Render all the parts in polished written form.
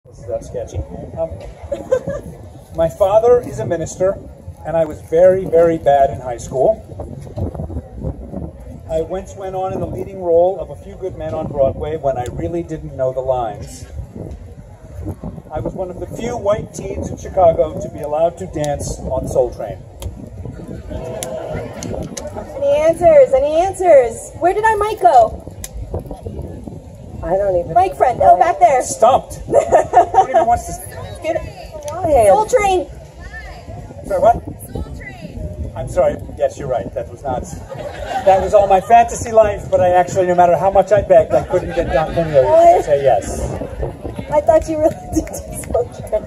That's sketchy. My father is a minister, and I was very, very bad in high school. I once went on in the leading role of A Few Good Men on Broadway when I really didn't know the lines. I was one of the few white teens in Chicago to be allowed to dance on Soul Train. Any answers? Any answers? Where did our mic go? I don't even. Mic friend. Oh, back there. Stumped. Nobody even wants to get it. Soul Train. Sorry, what? Soul Train. I'm sorry. Yes, you're right. That was not. That was all my fantasy life, but I actually, no matter how much I begged, I couldn't get Don Cornelius to say yes. I thought you really did do Soul Train.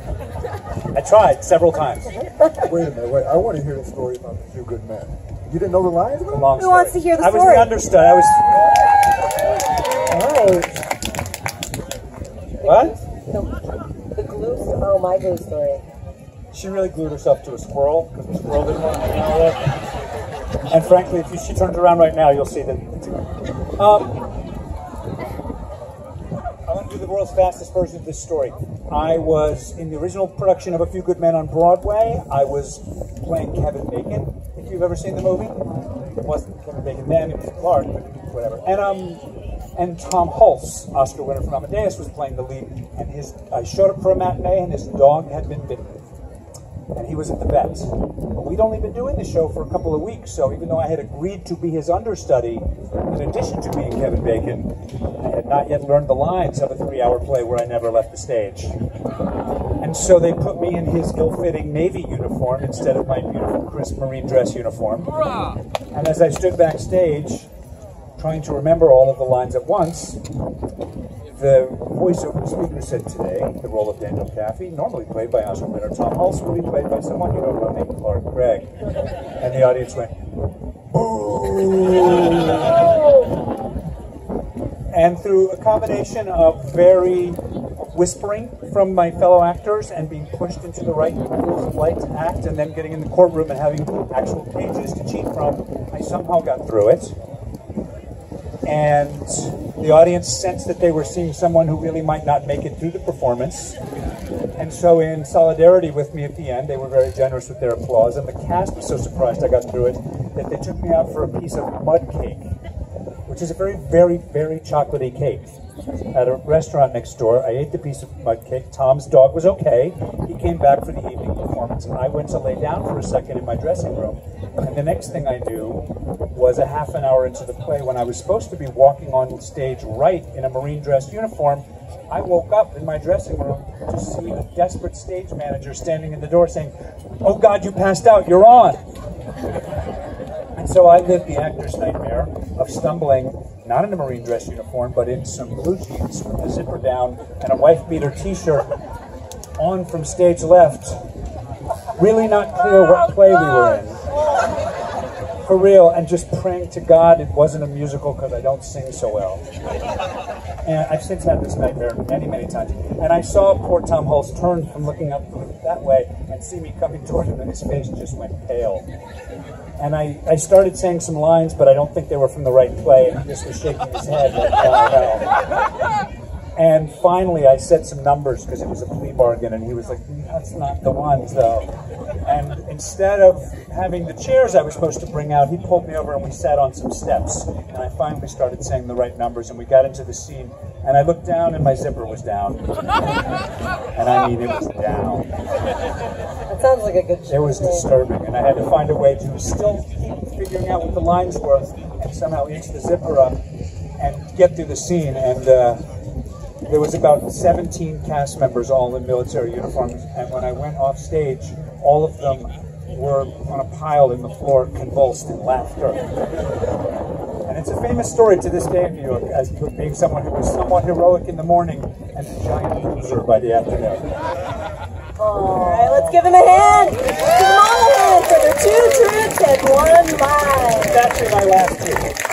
I tried several times. Wait a minute, wait. I want to hear the story about A Few Good Men. You didn't know the lines? Long Who wants to hear the story? story? I was the understudy. I was. Right. What? The glue story. Oh, my glue story. She really glued herself to a squirrel because the squirrel didn't want to hang out with her. And frankly, if she turns around right now, you'll see that. I want to do the world's fastest version of this story. I was in the original production of A Few Good Men on Broadway. I was playing Kevin Bacon. If you've ever seen the movie, it wasn't Kevin Bacon then; it was Clark, but whatever. And Tom Hulce, Oscar winner from Amadeus, was playing the lead. And I showed up for a matinee, and his dog had been bitten, and he was at the vet. But we'd only been doing the show for a couple of weeks, so even though I had agreed to be his understudy, in addition to being Kevin Bacon, I had not yet learned the lines of a 3-hour play where I never left the stage. And so they put me in his ill-fitting Navy uniform instead of my beautiful crisp marine dress uniform. And as I stood backstage, trying to remember all of the lines at once, the voiceover speaker said today, the role of Daniel Caffey, normally played by Oscar winner Tom Hulce, will be played by someone you don't know named Clark Gregg. And the audience went, boo! And through a combination of very whispering from my fellow actors and being pushed into the right rules of light to act, and then getting in the courtroom and having actual pages to cheat from, I somehow got through it. And the audience sensed that they were seeing someone who really might not make it through the performance. And so in solidarity with me at the end, they were very generous with their applause. And the cast was so surprised I got through it that they took me out for a piece of mud cake, which is a very, very, very chocolatey cake. At a restaurant next door, I ate the piece of mud cake. Tom's dog was okay. He came back for the evening performance, and I went to lay down for a second in my dressing room. And the next thing I knew was a half an hour into the play, when I was supposed to be walking on stage right in a marine dress uniform, I woke up in my dressing room to see a desperate stage manager standing in the door saying, "Oh God, you passed out, you're on." And so I lived the actor's nightmare of stumbling, not in a marine dress uniform, but in some blue jeans with the zipper down and a wife-beater t-shirt on from stage left. Really not clear what play we were in. For real, and just praying to God it wasn't a musical because I don't sing so well. And I've since had this nightmare many, many times. And I saw poor Tom Hulce turn from looking up that way and see me coming toward him, and his face just went pale. And I started saying some lines, but I don't think they were from the right play, and he just was shaking his head like, oh, no. And finally I said some numbers because it was a plea bargain, and he was like, "That's not the ones, though." And instead of having the chairs I was supposed to bring out, he pulled me over and we sat on some steps. And I finally started saying the right numbers, and we got into the scene. And I looked down and my zipper was down. And I mean, it was down. That sounds like a good show. It was disturbing, and I had to find a way to still keep figuring out what the lines were and somehow inch the zipper up and get through the scene. And there was about 17 cast members, all in military uniforms, and when I went off stage, all of them were on a pile in the floor, convulsed in laughter. And it's a famous story to this day in New York, as being someone who was somewhat heroic in the morning and a giant loser by the afternoon. All right, let's give them a hand. Give them all a hand for their 2 truths and 1 lie. That's my last two.